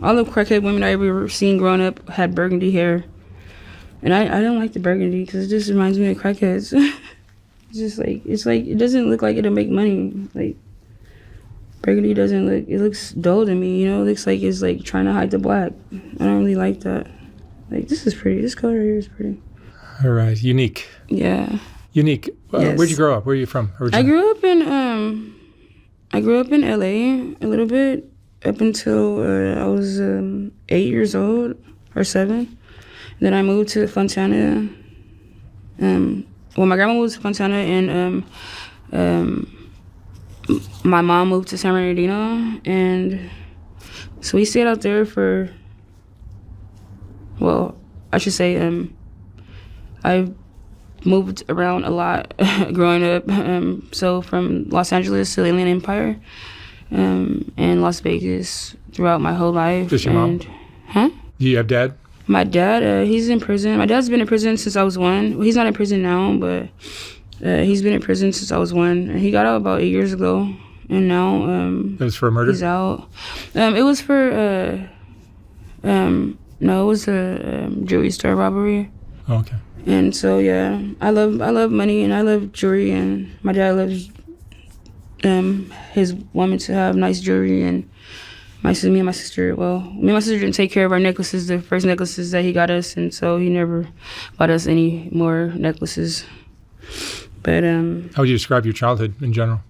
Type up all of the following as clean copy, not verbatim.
all the crackhead women I ever seen growing up had burgundy hair. And I don't like the burgundy because it just reminds me of crackheads. It's like, it doesn't look like it'll make money. Like, burgundy doesn't look, it looks dull to me, you know? It looks like it's like trying to hide the black. I don't really like that. Like, this is pretty. This color here is pretty. All right. Unique. Yeah. Unique. Yes. Where'd you grow up? Where are you from originally? I grew up in LA a little bit up until I was 8 years old or 7. Then I moved to Fontana. My grandma moved to Fontana, and my mom moved to San Bernardino, and so we stayed out there for. Well, I should say I moved around a lot growing up. So from Los Angeles to the Inland Empire, and Las Vegas throughout my whole life. Just your mom? Huh? Do you have dad? My dad, he's in prison. My dad's been in prison since I was 1. Well, he's not in prison now, but he's been in prison since I was 1. He got out about 8 years ago, and now It was for a murder? he's out. It was for no, it was a jewelry store robbery. Oh, okay. And so yeah, I love money and I love jewelry, and my dad loves his woman to have nice jewelry, and me and my sister didn't take care of our necklaces, the first necklaces that he got us, and so he never bought us any more necklaces. But how would you describe your childhood in general?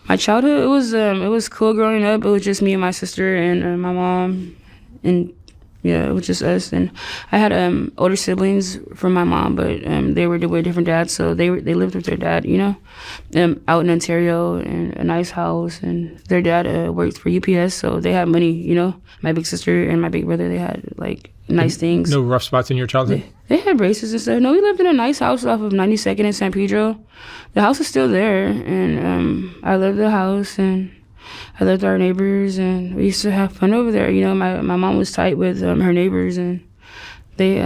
my childhood, it was cool growing up. It was just me and my sister and my mom, and yeah, it was just us. And I had older siblings from my mom, but they were with different dads, so they lived with their dad, you know, out in Ontario in a nice house. And their dad worked for UPS, so they had money, you know. My big sister and my big brother, they had like nice things. No rough spots in your childhood? They had braces and stuff. No, we lived in a nice house off of 92nd and San Pedro. The house is still there, and I loved the house, and I loved our neighbors, and we used to have fun over there. You know, my mom was tight with her neighbors, and they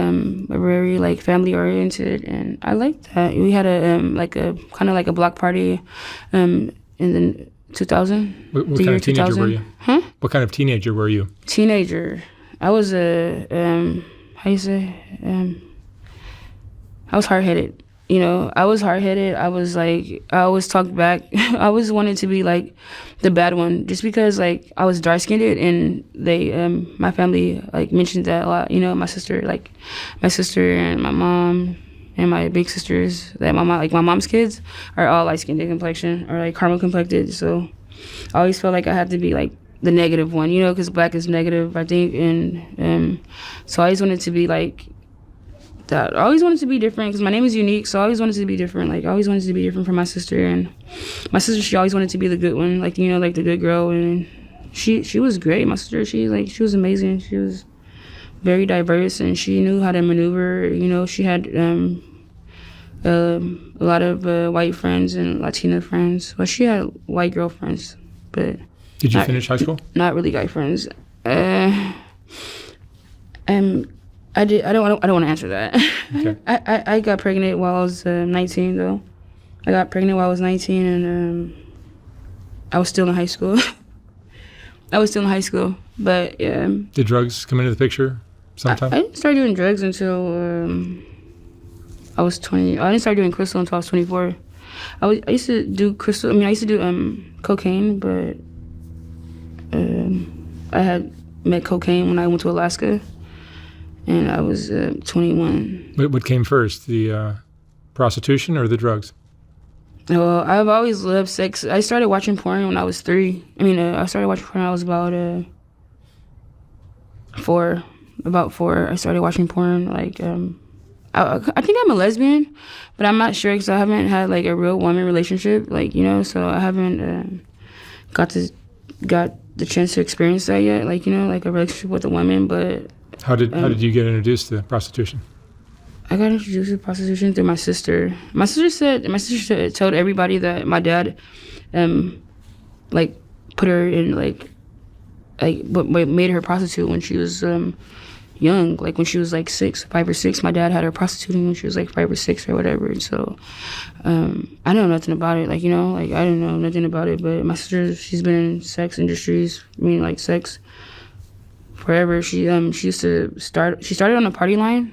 were very like family oriented, and I liked that. We had a kind of like a block party in the 2000. What kind of teenager 2000. were you? Huh? What kind of teenager were you? Teenager. I was how you say? I was hard-headed. You know, I was hard-headed. I was like, I always talked back. I always wanted to be like the bad one, just because like I was dark-skinned, and they, my family like mentioned that a lot. You know, my sister and my mom and my big sisters, that my mom's kids are all light-skinned complexion or like caramel complected. So I always felt like I had to be like the negative one, you know, because black is negative, I think, and so I always wanted to be like that. I always wanted to be different because my name is unique, so I always wanted to be different. Like I always wanted to be different from my sister, and my sister, she always wanted to be the good one, like, you know, like the good girl, and she was great. My sister, she was amazing. She was very diverse, and she knew how to maneuver. You know, she had a lot of white friends and Latina friends. Well, she had white girlfriends, but did you finish high school? Not really guy friends. I did. I don't want to answer that. Okay. I got pregnant while I was 19 though. I got pregnant while I was 19, and I was still in high school. But yeah. Did drugs come into the picture sometime? I didn't start doing drugs until I was 20. I didn't start doing crystal until I was 24. I used to do crystal. I mean, I used to do cocaine, but I had met cocaine when I went to Alaska, and I was 21. What came first, the prostitution or the drugs? Well, I've always loved sex. I started watching porn when I was 3. I mean, I started watching porn when I was about 4. About 4, I started watching porn. Like, I think I'm a lesbian, but I'm not sure because I haven't had like a real woman relationship, like, you know, so I haven't got the chance to experience that yet, like, you know, like a relationship with a woman. But how did you get introduced to prostitution? I got introduced to prostitution through my sister. My sister told everybody that my dad like put her in but made her a prostitute when she was young, like when she was like 5 or 6. My dad had her prostituting when she was like 5 or 6 or whatever. And so I know nothing about it, like, you know, like I didn't know nothing about it. But my sister, she's been in sex industries, I mean like sex, forever. She used to start. She started on the party line.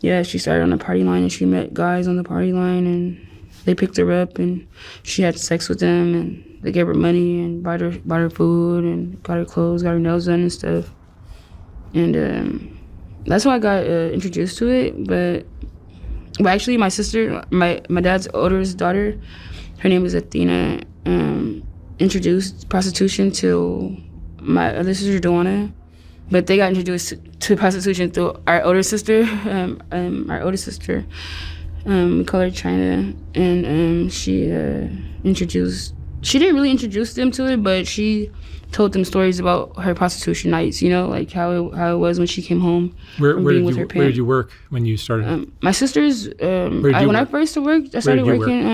Yeah, she started on the party line, and she met guys on the party line, and they picked her up, and she had sex with them, and they gave her money and bought her food and got her clothes, got her nails done and stuff. And that's how I got introduced to it. But actually, my sister, my dad's oldest daughter, her name is Athena, introduced prostitution to my other sister, Dawana. But they got introduced to prostitution through our older sister. We call her China, and she introduced. She didn't really introduce them to it, but she told them stories about her prostitution nights. You know, like how it was when she came home from being with her parents. Where did you work when you started? My sister's. When I first worked, I started working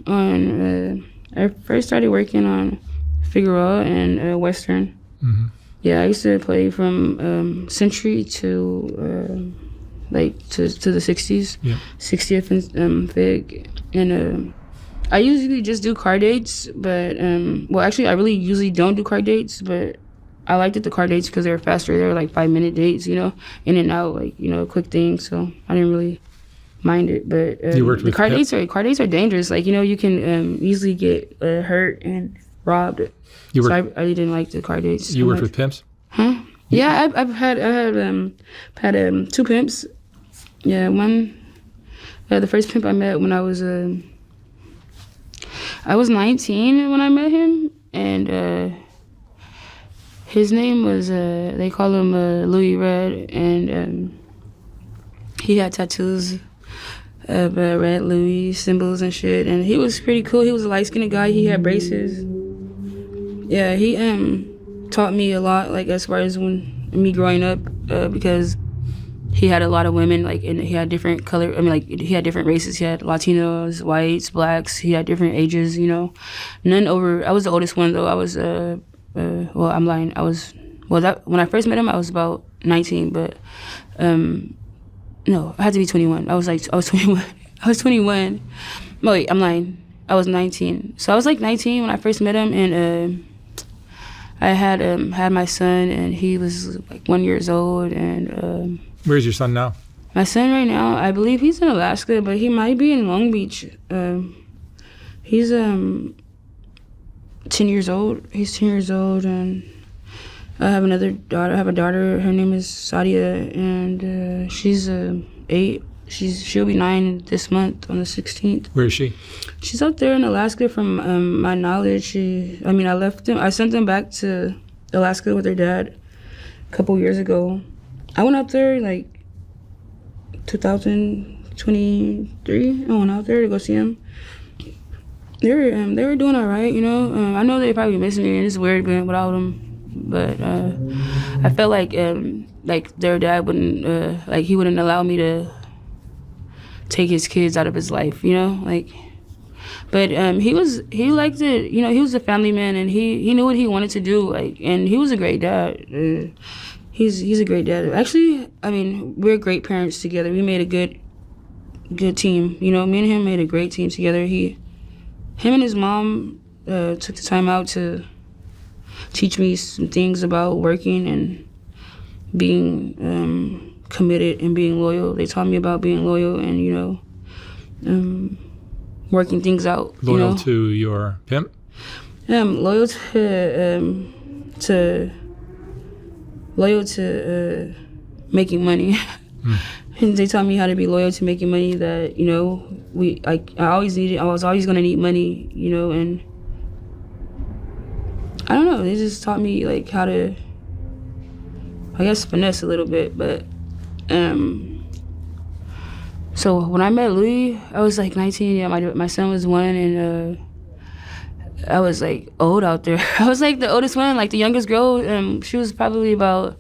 on. I first started working on Figueroa and Western. Mm-hmm. Yeah, I used to play from Century to the 60s, 60th and Fig, and I usually just do car dates, but actually I really usually don't do car dates, but I liked the car dates because they were faster. They were like 5-minute dates, you know, in and out, like, you know, quick thing. So I didn't really mind it, but the car dates are dangerous. Like, you know, you can easily get hurt and robbed. I didn't like the car dates. You worked with pimps? Huh? Yeah, I've had 2 pimps. Yeah, one. The first pimp I met when I was 19 when I met him, and his name was they call him Louis Red, and he had tattoos of Red Louis symbols and shit, and he was pretty cool. He was a light-skinned guy. He had braces. Yeah, he taught me a lot, like as far as me growing up, because he had a lot of women, like, and he had different color. I mean, like, he had different races. He had Latinos, whites, blacks. He had different ages, you know. None over. I was the oldest one though. I was well, I'm lying. When I first met him, I was about 19, but no, I had to be 21. I was 21. I was 21. No, wait, I'm lying. I was 19. So I was like 19 when I first met him, and I had my son, and he was like 1 year old, and where's your son now? My son right now, I believe he's in Alaska, but he might be in Long Beach. He's 10 years old. He's 10 years old, and I have another daughter. I have a daughter. Her name is Sadia, and she's 8. She'll be 9 this month on the 16th. Where is she? She's out there in Alaska. From my knowledge, I sent them back to Alaska with her dad a couple years ago. I went out there like 2023. I went out there to go see him. They were doing all right, you know. I know they probably miss me, and it's weird being without them. But I felt like their dad wouldn't he wouldn't allow me to take his kids out of his life, you know, like. But he liked it, you know. He was a family man, and he knew what he wanted to do, like, and he was a great dad. He's a great dad. Actually, I mean, we're great parents together. We made a good team, you know. Me and him made a great team together. Him and his mom took the time out to teach me some things about working and being committed and being loyal. They taught me about being loyal and, you know, working things out. Loyal, you know? To your pimp? Loyal to making money. And they taught me how to be loyal to making money. That, you know, I was always gonna need money, you know, and I don't know. They just taught me like how to, I guess, finesse a little bit. But so when I met Louis, I was like 19. Yeah, my son was 1, and I was like old out there. I was like the oldest one, like the youngest girl. She was probably about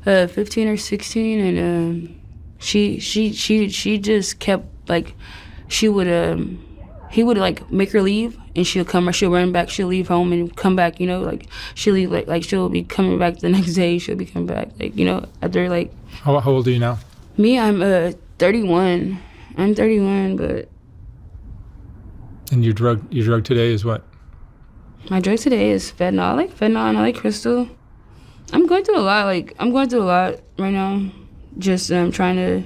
15 or 16, and she just kept like, he would like make her leave, and she'll run back, she'll leave home and come back, you know, like she'll leave, like she'll be coming back the next day, she'll be coming back, like, you know, after like. How old are you now? Me, I'm 31. I'm 31, but. And your drug today is what? My drug today is fentanyl. I like fentanyl and I like crystal. I'm going through a lot. Like, I'm going through a lot right now. Just trying to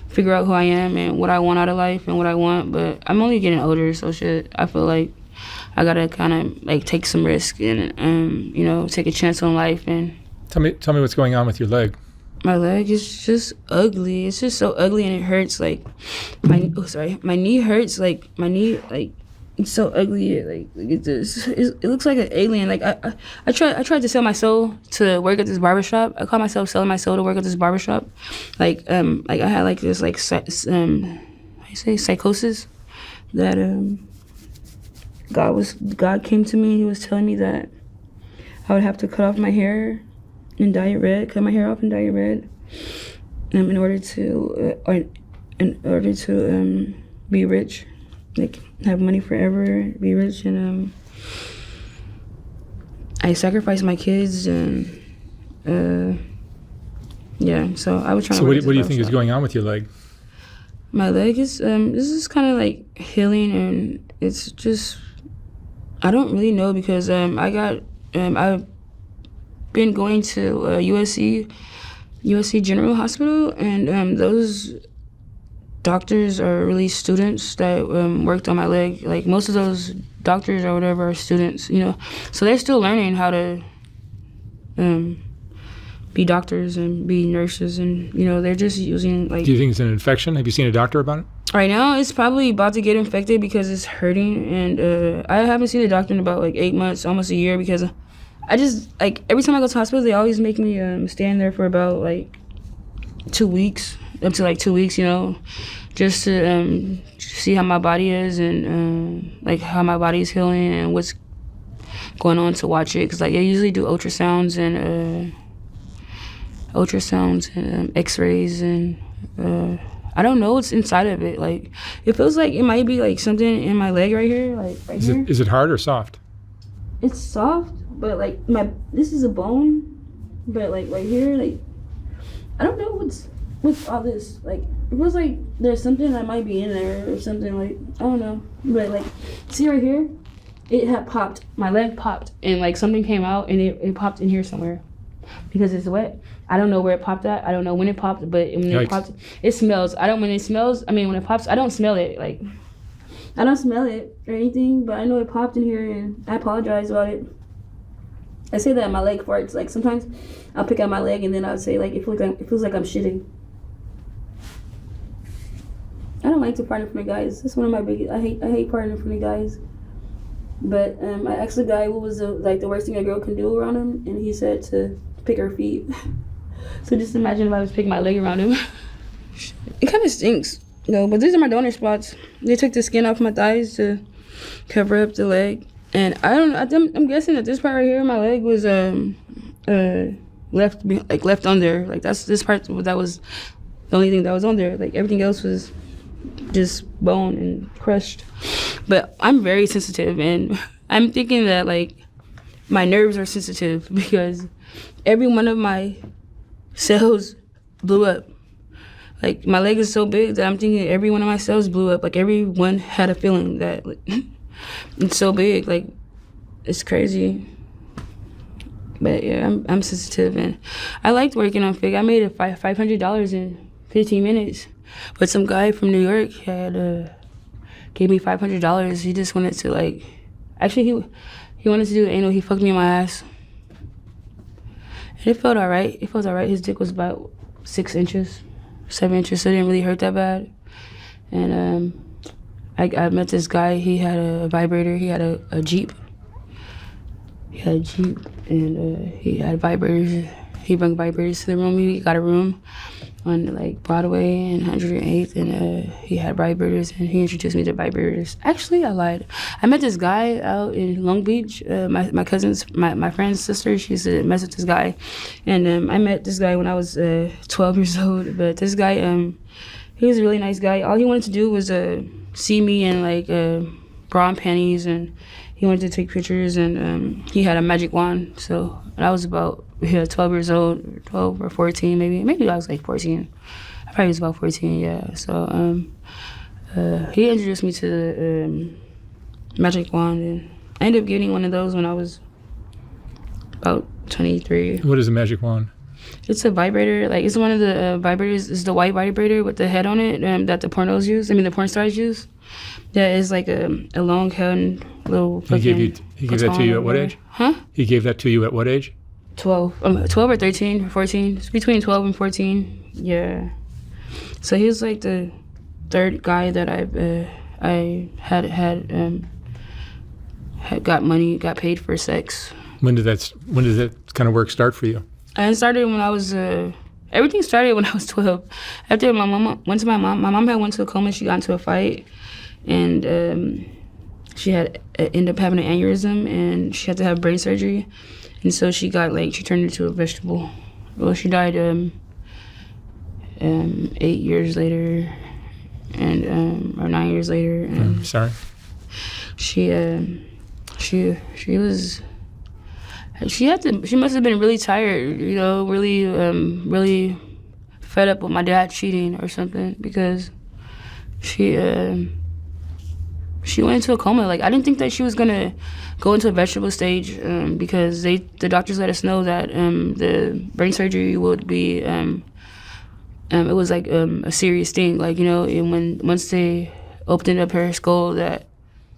figure out who I am and what I want out of life and what I want. But I'm only getting older, so shit. I feel like I gotta kind of like take some risk and you know, take a chance on life. And Tell me what's going on with your leg. my leg is just ugly. It's just so ugly and it hurts. Like my knee hurts. Like my knee, like it's so ugly. Like it just it looks like an alien. Like I tried to sell my soul to work at this barbershop. I call myself selling my soul to work at this barbershop. Like I had like this like how you say psychosis that God came to me and he was telling me that I would have to cut off my hair and dye it red, cut my hair off and dye it red, in order to be rich, like have money forever, be rich. And I sacrificed my kids and yeah. So I was trying. So what do you think is going on with your leg? My leg is this is kind of like healing, and it's just I don't really know because I've been going to USC General Hospital, and those doctors are really students that worked on my leg. Like most of those doctors or whatever are students, you know, so they're still learning how to be doctors and be nurses, and you know they're just using like. Do you think it's an infection? Have you seen a doctor about it? Right now, it's probably about to get infected because it's hurting, and I haven't seen a doctor in about like 8 months, almost a year, because I just like every time I go to hospital, they always make me stand there for about like 2 weeks, up to like 2 weeks, you know, just to see how my body is and like how my body is healing and what's going on to watch it, because like I usually do ultrasounds and X-rays and I don't know what's inside of it. Like it feels like it might be like something in my leg right here, like right here. Is it hard or soft? It's soft, but like this is a bone, but like right here, like I don't know what's all this. Like it feels like there's something that might be in there or something, like I don't know. But like see right here, it had popped. My leg popped and like something came out and it popped in here somewhere because it's wet. I don't know where it popped at. I don't know when it popped, but when it popped, it smells. When it pops, I don't smell it. Like, I don't smell it or anything, but I know it popped in here and I apologize about it. I say that my leg farts. Like, sometimes I'll pick out my leg and then I'll say, like, it feels like I'm shitting. I don't like to fart in front of guys. That's one of my biggest, I hate farting in front of guys. But I asked the guy what was the worst thing a girl can do around him, and he said to pick her feet. So just imagine if I was picking my leg around him. It kind of stinks, though. But these are my donor spots. They took the skin off my thighs to cover up the leg, and I'm guessing that this part right here, my leg was left on there. Like this part that was the only thing that was on there. Like everything else was just bone and crushed. But I'm very sensitive, and I'm thinking that like my nerves are sensitive because every one of my cells blew up. Like my leg is so big that I'm thinking every one of my cells blew up. Like everyone had a feeling that like, it's so big. Like it's crazy. But yeah, I'm sensitive, and I liked working on Fig. I made it $500 in 15 minutes. But some guy from New York had gave me $500. He just wanted to like, actually he wanted to do anal. He fucked me in my ass. And it felt alright. His dick was about 6 inches, 7 inches, so it didn't really hurt that bad. And I met this guy. He had a vibrator. He had a Jeep. He had a Jeep, and he had vibrators. He brought vibrators to the room. He got a room on like Broadway and 108th, and he had vibrators, and he introduced me to vibrators. Actually, I lied. I met this guy out in Long Beach. My cousin's, my friend's sister, she used to mess with this guy, and I met this guy when I was 12 years old. But this guy, he was a really nice guy. All he wanted to do was see me in like bra and panties, and he wanted to take pictures, and he had a magic wand. So I was about 12 years old, 12 or 14 maybe I was like 14. I probably was about 14, yeah. So he introduced me to the magic wand, and I ended up getting one of those when I was about 23. What is a magic wand? It's a vibrator. Like, it's one of the vibrators. It's the white vibrator with the head on it that the pornos use. I mean, the porn stars use. That is like a long head little fucking... He gave that to you at what age? Huh? He gave that to you at what age? 12. 12 or 13 or 14. It's between 12 and 14. Yeah. So he was like the third guy that I had got paid for sex. When did that kind of work start for you? And it started when I was everything started when I was 12. After my mom went to my mom had went to a coma. She got into a fight, and she had ended up having an aneurysm, and she had to have brain surgery, and so she turned into a vegetable. Well, she died 8 years later, and or 9 years later. And sorry. She must have been really tired, really fed up with my dad cheating or something, because she went into a coma. Like, I didn't think that she was gonna go into a vegetable stage, because the doctors let us know that the brain surgery would be it was like a serious thing. Like, and once they opened up her skull, that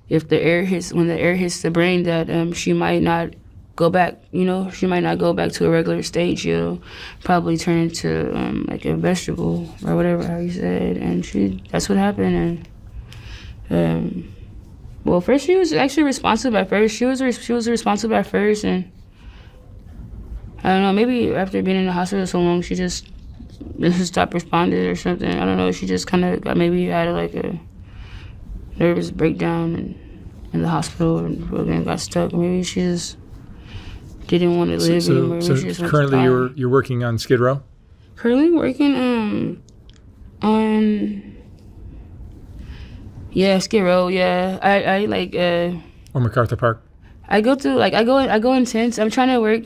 if when the air hits the brain, that she might not go back, she might not go back to a regular stage. She'll probably turn into like a vegetable or whatever, how you said. And that's what happened. And well, first she was actually responsible at first. She was responsible at first, and I don't know, maybe after being in the hospital so long, she just stopped responding or something. I don't know. She just kind of had like a nervous breakdown in the hospital and got stuck. Maybe she just didn't want to live anymore. So currently you're working on Skid Row? Currently working on Skid Row. Yeah, I like or MacArthur Park. I go through I go intense. I'm trying to work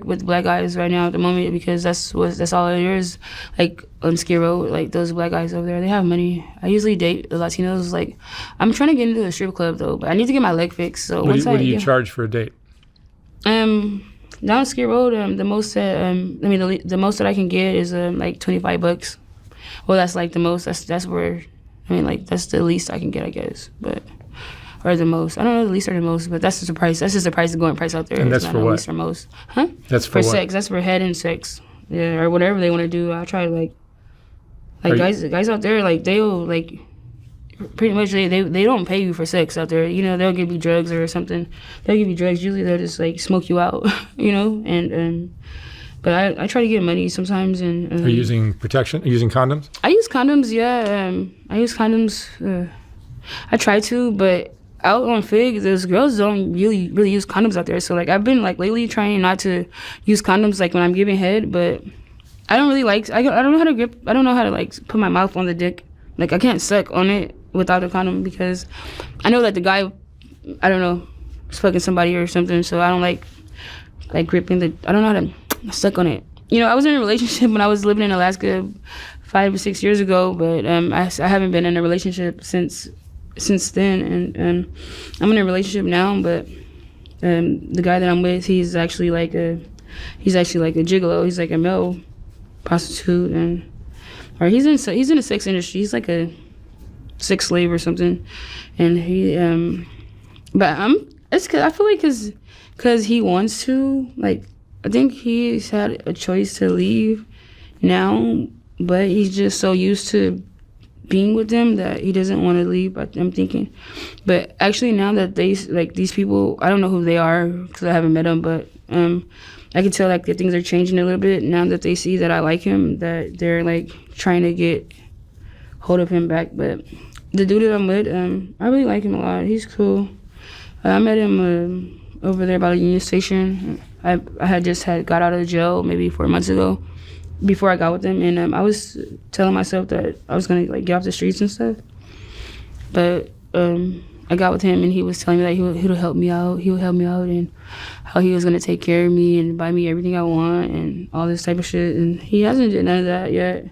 with black guys right now at the moment, because that's all it is. Like on Skid Row, like those black guys over there, they have money. I usually date the Latinos. Like, I'm trying to get into a strip club though, but I need to get my leg fixed. So what do you charge for a date? Down Skid Row, the most the most that I can get is like $25. Well, that's like the most. That's where, that's the least I can get, I guess. But or the most. I don't know the least or the most, but that's just the price. That's just the price, the going price out there. And that's for what? Least or most. Huh? That's for what? Sex. That's for head and sex. Yeah, or whatever they want to do. I try to guys out there, like they'll like pretty much they don't pay you for sex out there. They'll give you drugs or something. They'll give you drugs. Usually they'll just like smoke you out. And but I try to get money sometimes. And are you using protection? Are you using condoms? I use condoms. Yeah, I use condoms. I try to, but out on Fig, those girls don't really use condoms out there. So like I've been like lately trying not to use condoms like when I'm giving head, but I don't really like. I don't know how to grip. I don't know how to like put my mouth on the dick. Like I can't suck on it without a condom, because I know that the guy, I don't know, is fucking somebody or something. So I don't like gripping the. I don't know how to suck on it. I was in a relationship when I was living in Alaska 5 or 6 years ago, but I haven't been in a relationship since then, and I'm in a relationship now, but the guy that I'm with, he's actually like a gigolo. He's like a male prostitute, or he's in the sex industry. He's like a sex slave or something, and he but it's cause I feel like cause he wants to, like, I think he's had a choice to leave now, but he's just so used to being with them that he doesn't want to leave. I'm thinking, but actually now that these people, I don't know who they are because I haven't met them, but I can tell like that things are changing a little bit now that they see that I like him, that they're like trying to get hold of him back. But the dude that I'm with, I really like him a lot. He's cool. I met him over there by the Union Station. I had just got out of jail maybe 4 months ago, before I got with him, and I was telling myself that I was gonna like get off the streets and stuff. But I got with him, and he was telling me that he'll help me out. He would help me out, and how he was gonna take care of me and buy me everything I want and all this type of shit. And he hasn't done none of that yet.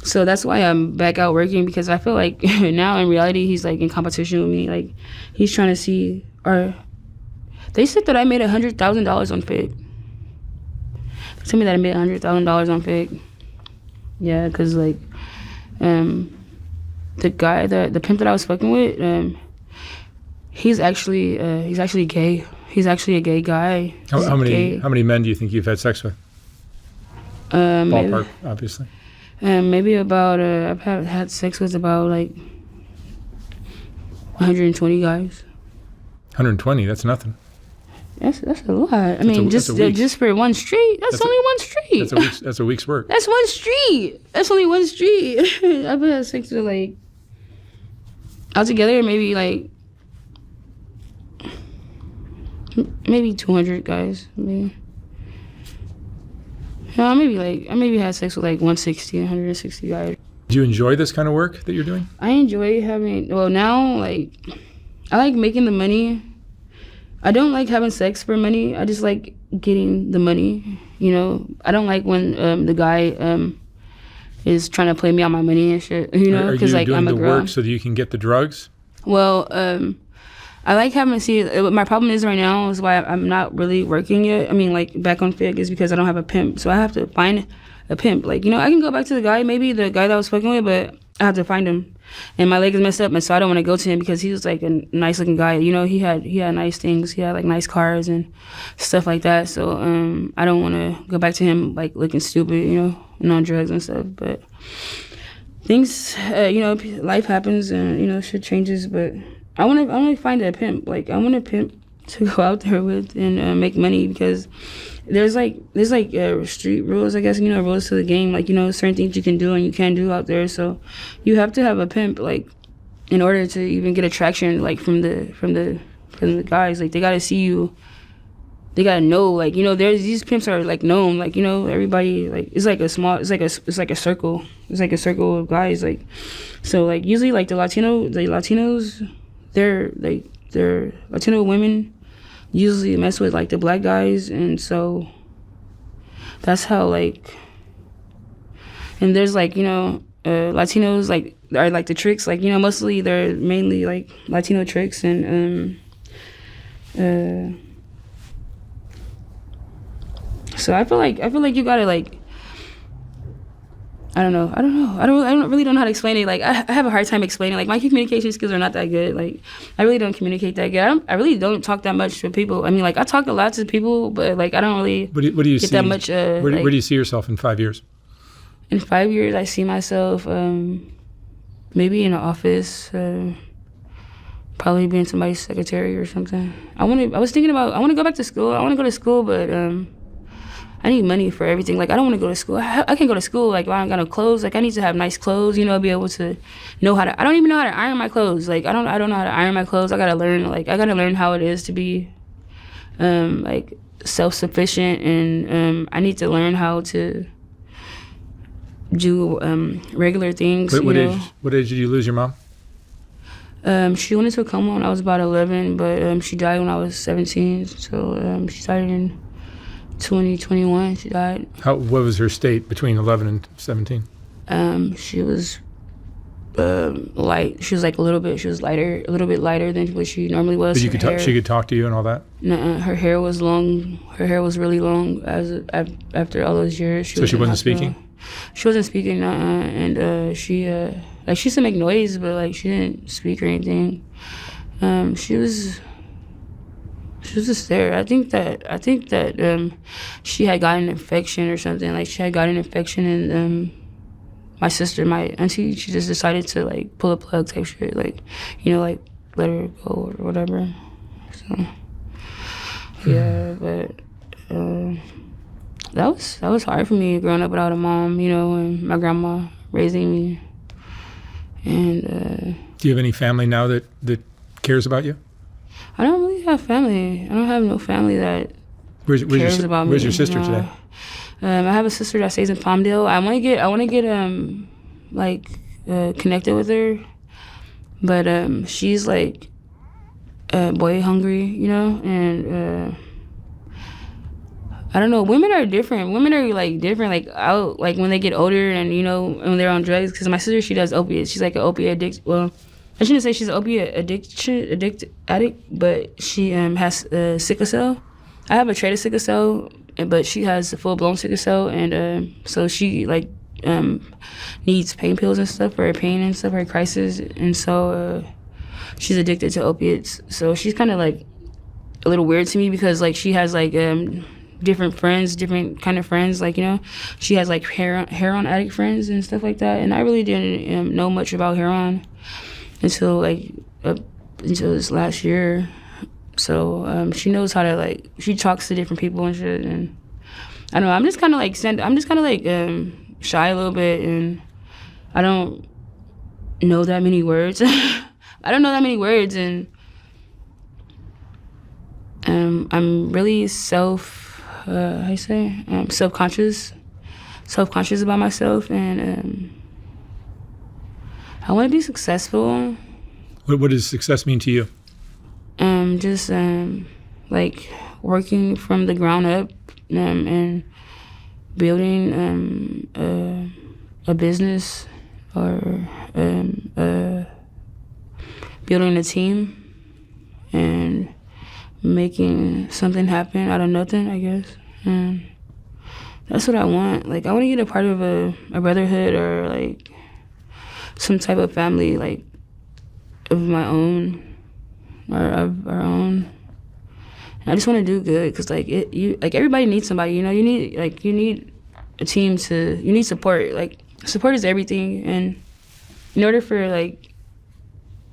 So that's why I'm back out working, because I feel like now in reality he's like in competition with me. Like he's trying to see. Or they said that I made $100,000 on Fig. Tell me that I made $100,000 on fake. Yeah, cause like, the pimp that I was fucking with, he's actually gay. He's actually a gay guy. How many men do you think you've had sex with? Ballpark, obviously. Maybe about I've had sex with about like 120 guys. 120. That's nothing. That's a lot. I mean, just for one street. That's only one street. That's a week's work. That's one street. That's only one street. I've had sex with like altogether maybe 200 guys. Maybe. No, I maybe had sex with like 160 guys. Do you enjoy this kind of work that you're doing? I enjoy now like I like making the money. I don't like having sex for money. I just like getting the money. I don't like when the guy is trying to play me on my money and shit. Because like I'm a girl. Are you doing the work so that you can get the drugs? Well, I like having my problem is right now is why I'm not really working yet. I mean, like back on Fig is because I don't have a pimp, so I have to find a pimp. Like I can go back to the guy, maybe the guy that I was fucking with, but I have to find him. And my leg is messed up, and so I don't want to go to him because he was like a nice looking guy. He had nice things. He had like nice cars and stuff like that. So I don't want to go back to him like looking stupid, and on drugs and stuff. But things, life happens and shit changes. But I want to find a pimp. Like I want a pimp to go out there with and make money because there's street rules, I guess, rules to the game, like certain things you can do and you can't do out there. So you have to have a pimp like in order to even get attraction like from the guys. Like they gotta see you, they gotta know, like there's these pimps are like known, like everybody, like it's like a circle of guys, like so like usually like the Latinos they're Latino women usually mess with like the black guys, and so that's how like, and there's like Latinos like are like the tricks, like mostly they're mainly like Latino tricks, and so I feel like you gotta like I don't know. I don't really know how to explain it. Like I have a hard time explaining. Like my communication skills are not that good. Like I really don't communicate that good. I really don't talk that much to people. I mean, like I talk a lot to people, but like I don't really what do you get see? that much. Where do you see yourself in 5 years? In 5 years, I see myself maybe in an office, probably being somebody's secretary or something. I want to go back to school. I want to go to school, but I need money for everything. Like I don't want to go to school. I can go to school. Like I don't got no clothes. Like I need to have nice clothes. Be able to know how to. I don't even know how to iron my clothes. Like I don't know how to iron my clothes. I gotta learn. Like I gotta learn how it is to be, like self-sufficient, and I need to learn how to do regular things. What age did you lose your mom? She went into a coma when I was about 11, but she died when I was 17. So she died in 2021. She died. What was her state between 11 and 17? She was light. She was like a little bit lighter than what she normally was. But she could talk to you and all that? Nuh-uh. Her hair was long. Her hair was really long after all those years. So she wasn't speaking? She wasn't speaking, and she used to make noise, but like she didn't speak or anything. She was just there. I think that she had gotten an infection or something. Like she had gotten an infection, and my sister, my auntie, she just decided to like pull a plug type shit, like like let her go or whatever. So yeah, but that was hard for me growing up without a mom, and my grandma raising me. And do you have any family now that cares about you? I don't really have family. I don't have no family that cares about me. Where's your sister today? I have a sister that stays in Palmdale. I want to get connected with her, but she's like boy hungry, and I don't know. Women are different. Women are like different. Like out, like when they get older and when they're on drugs. Because my sister, she does opiates. She's like an opiate addict. Well, I shouldn't say she's an opiate addict, but she has sickle cell. I have a trait of sickle cell, but she has a full-blown sickle cell, and so she like needs pain pills and stuff for her pain and stuff, her crisis, and so she's addicted to opiates. So she's kind of like a little weird to me because like she has like different friends, different kind of friends. Like, you know, she has like heroin addict friends and stuff like that. And I really didn't know much about heroin until until this last year. So she knows how to like, she talks to different people and shit. And I don't know, I'm just kind of like shy a little bit, and I don't know that many words. I don't know that many words, and I'm really self-conscious about myself, and I want to be successful. What does success mean to you? Just like working from the ground up, and building a business, or building a team, and making something happen out of nothing, I guess. And that's what I want. Like, I want to get a part of a brotherhood, or like some type of family, like of my own, or of our own. And I just want to do good, because like everybody needs somebody, you know. You need a team you need support. Like, support is everything, and in order for like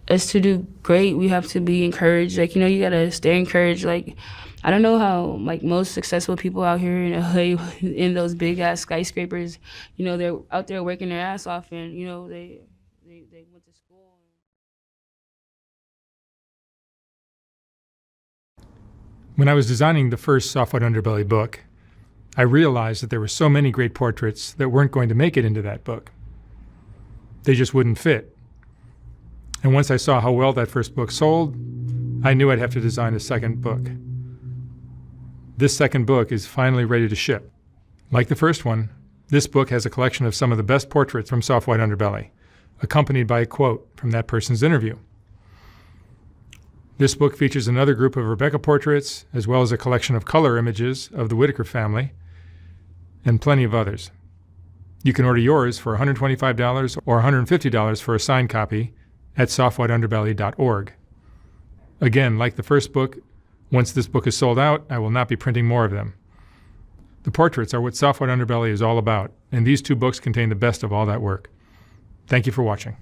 us to do great, we have to be encouraged. Like, you know, you gotta stay encouraged. Like, I don't know how like most successful people out here in LA, in those big ass skyscrapers, you know, they're out there working their ass off, and you know they went to school. When I was designing the first Soft White Underbelly book, I realized that there were so many great portraits that weren't going to make it into that book. They just wouldn't fit. And once I saw how well that first book sold, I knew I'd have to design a second book. This second book is finally ready to ship. Like the first one, this book has a collection of some of the best portraits from Soft White Underbelly, accompanied by a quote from that person's interview. This book features another group of Rebecca portraits, as well as a collection of color images of the Whitaker family, and plenty of others. You can order yours for $125 or $150 for a signed copy at softwhiteunderbelly.org. Again, like the first book, once this book is sold out, I will not be printing more of them. The portraits are what Soft White Underbelly is all about, and these two books contain the best of all that work. Thank you for watching.